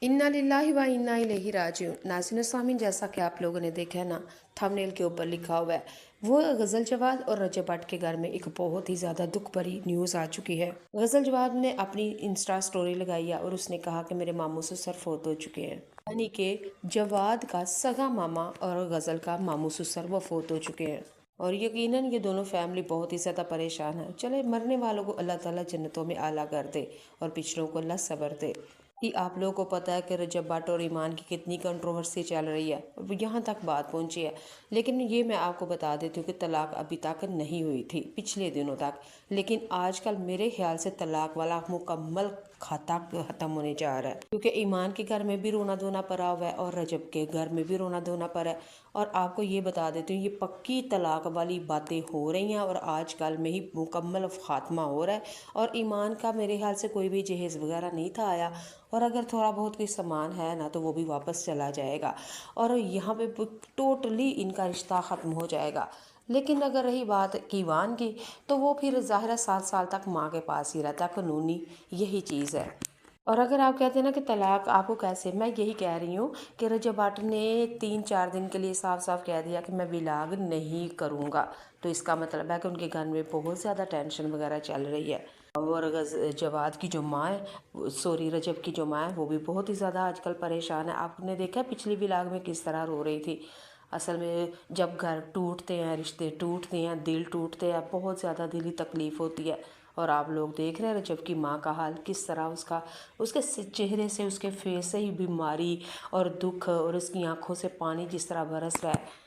इन्ना लिल्लाहि व इन्ना इलैहि राजिऊन। नाज़रीन सामीन, जैसा कि आप लोगों ने देखा है ना, थंबनेल के ऊपर लिखा हुआ है, वो गज़ल जवाद और रजब भट्ट के घर में एक बहुत ही ज़्यादा दुख भरी न्यूज़ आ चुकी है। गज़ल जवाद ने अपनी इंस्टा स्टोरी लगाई है और उसने कहा कि मेरे मामू ससुर फौत हो चुके हैं, यानी कि जवाद का सगा मामा और गज़ल का मामू ससुर वो फौत हो चुके हैं। और यकीनन ये दोनों फैमिली बहुत ही ज़्यादा परेशान है। चले, मरने वालों को अल्लाह ताला जन्नतों में आला कर दे और पिछलों को अल्लाह सब्र दे। कि आप लोगों को पता है कि रजब भट्ट और ईमान की कितनी कंट्रोवर्सी चल रही है, यहाँ तक बात पहुँची है। लेकिन ये मैं आपको बता देती हूँ कि तलाक अभी तक नहीं हुई थी पिछले दिनों तक, लेकिन आजकल मेरे ख्याल से तलाक वाला मुकम्मल खाता ख़त्म होने जा रहा है, क्योंकि ईमान के घर में भी रोना धोना पड़ा हुआ है और रजब के घर में भी रोना धोना पड़ा है। और आपको ये बता देती हूँ, ये पक्की तलाक वाली बातें हो रही हैं और आजकल में ही मुकम्मल खात्मा हो रहा है। और ईमान का मेरे ख्याल से कोई भी जहेज़ वगैरह नहीं था आया, और अगर थोड़ा बहुत कोई सामान है ना तो वो भी वापस चला जाएगा और यहाँ पे टोटली इनका रिश्ता ख़त्म हो जाएगा। लेकिन अगर रही बात कीवान की, तो वो फिर ज़ाहिर 7 साल तक माँ के पास ही रहता, कानूनी यही चीज़ है। और अगर आप कहते हैं ना कि तलाक आपको कैसे, मैं यही कह रही हूँ कि रजब भट्ट ने 3-4 दिन के लिए साफ साफ कह दिया कि मैं विलाग नहीं करूँगा, तो इसका मतलब है कि उनके घर में बहुत ज़्यादा टेंशन वगैरह चल रही है। और जवाद की जो माँ है, सॉरी रजब की जो माँ है, वो भी बहुत ही ज़्यादा आजकल परेशान है। आपने देखा पिछली विलाग में किस तरह रो रही थी। असल में जब घर टूटते हैं, रिश्ते टूटते हैं, दिल टूटते हैं, बहुत ज़्यादा दिली तकलीफ़ होती है। और आप लोग देख रहे हैं रजब की माँ का हाल किस तरह, उसके चेहरे से, उसके फेस से ही बीमारी और दुख और उसकी आंखों से पानी जिस तरह बरस रहा है।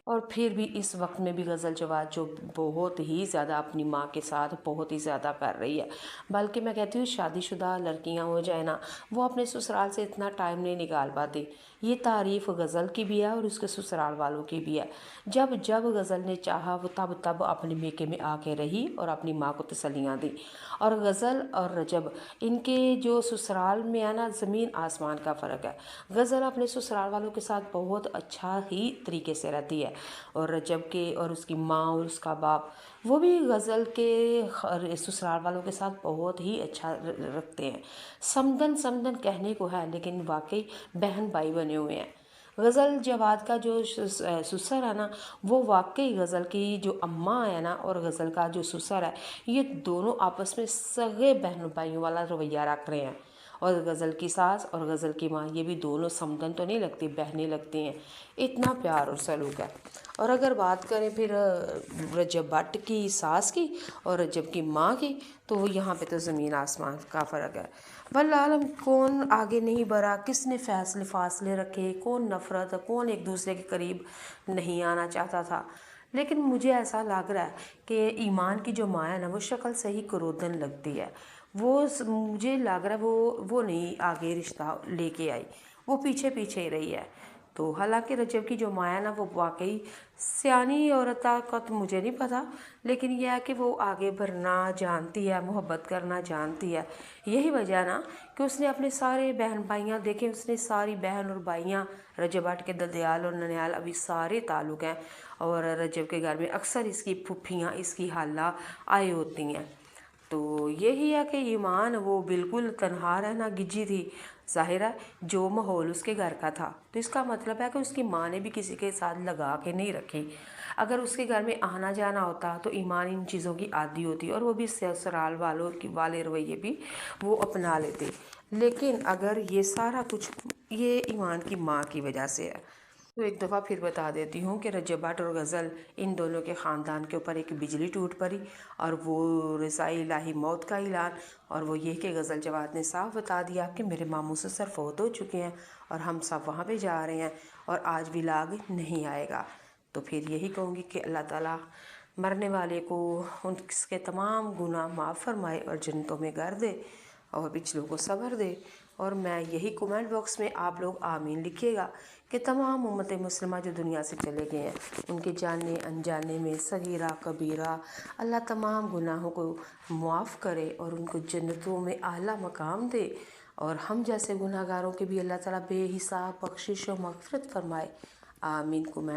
और फिर भी इस वक्त में भी गज़ल जवाद जो बहुत ही ज़्यादा अपनी माँ के साथ बहुत ही ज़्यादा कर रही है। बल्कि मैं कहती हूँ शादीशुदा लड़कियाँ हो जाए ना, वो अपने ससुराल से इतना टाइम नहीं निकाल पाती। ये तारीफ़ गज़ल की भी है और उसके ससुराल वालों की भी है। जब जब गज़ल ने चाहा वो तब तब अपने मेके में आके रही और अपनी माँ को तसल्लियाँ दी। और गज़ल और रजब, इनके जो ससुराल में है ना, ज़मीन आसमान का फ़र्क है। गज़ल अपने ससुराल वालों के साथ बहुत अच्छा ही तरीके से रहती है, और रजब के और उसकी माँ और उसका बाप, वो भी गज़ल के ससुराल वालों के साथ बहुत ही अच्छा रखते हैं। समदन समदन कहने को है, लेकिन वाकई बहन भाई बने हुए हैं। गज़ल जवाद का जो ससुर है ना, वो वाकई गज़ल की जो अम्मा है ना और गज़ल का जो ससुर है, ये दोनों आपस में सगे बहन भाइयों वाला रवैया रख रहे हैं। और गज़ल की सास और गज़ल की माँ, ये भी दोनों समदन तो नहीं लगती, बहनें लगती हैं। इतना प्यार और सलूक है। और अगर बात करें फिर रजब भट्ट की सास की और रजब की माँ की, तो यहाँ पे तो ज़मीन आसमान का फ़र्क है। वल्लाह कौन आगे नहीं बढ़ा, किसने फैसले फासले रखे, कौन नफ़रत, कौन एक दूसरे के करीब नहीं आना चाहता था। लेकिन मुझे ऐसा लग रहा है कि ईमान की जो माँ है ना, वो शक्ल से ही क्रोधन लगती है। मुझे लग रहा है वो नहीं आगे रिश्ता लेके आई, वो पीछे पीछे ही रही है। तो हालांकि रजब की जो माँ है ना, वो वाकई सियानी औरत का तो मुझे नहीं पता, लेकिन यह है कि वो आगे बढ़ना जानती है, मोहब्बत करना जानती है। यही वजह है ना कि उसने अपने सारे बहन भाइयाँ देखे, उसने सारी बहन और भाइयाँ, रजब भट्ट के ददयाल और ननियाल अभी सारे ताल्लुक़ हैं। और रजब के घर में अक्सर इसकी फुफ्फियाँ, इसकी खाला आई होती हैं। तो यही है कि ईमान वो बिल्कुल तनहा रहना गिजी थी। ज़ाहिर है जो माहौल उसके घर का था, तो इसका मतलब है कि उसकी माँ ने भी किसी के साथ लगा के नहीं रखी। अगर उसके घर में आना जाना होता तो ईमान इन चीज़ों की आदी होती और वो भी ससुराल वालों की वाले रवैये भी वो अपना लेते। लेकिन अगर ये सारा कुछ ये ईमान की माँ की वजह से है। तो एक दफ़ा फिर बता देती हूँ कि रजब भट्ट और गज़ल, इन दोनों के ख़ानदान के ऊपर एक बिजली टूट पड़ी और वो रज़ाई इलाही मौत का ऐलान। और वो ये कि गज़ल जवाद ने साफ बता दिया कि मेरे मामू ससुर फौत हो चुके हैं और हम सब वहाँ पे जा रहे हैं और आज विलाग नहीं आएगा। तो फिर यही कहूँगी कि अल्लाह ताला मरने वाले को उनके तमाम गुनाह माफ़ फरमाए और जन्नतों में घर दे और पिछलों को सब्र दे। और मैं यही कमेंट बॉक्स में आप लोग आमीन लिखिएगा कि तमाम उम्मत मुस्लिमा जो दुनिया से चले गए हैं, उनके जाने अनजाने में सगीरा कबीरा, अल्लाह तमाम गुनाहों को मुआफ़ करे और उनको जन्नतों में आला मकाम दे। और हम जैसे गुनाहगारों के भी अल्लाह ताला बेहिसाब बख्शिश और मग़फ़िरत फरमाए। आमीन। कमेंट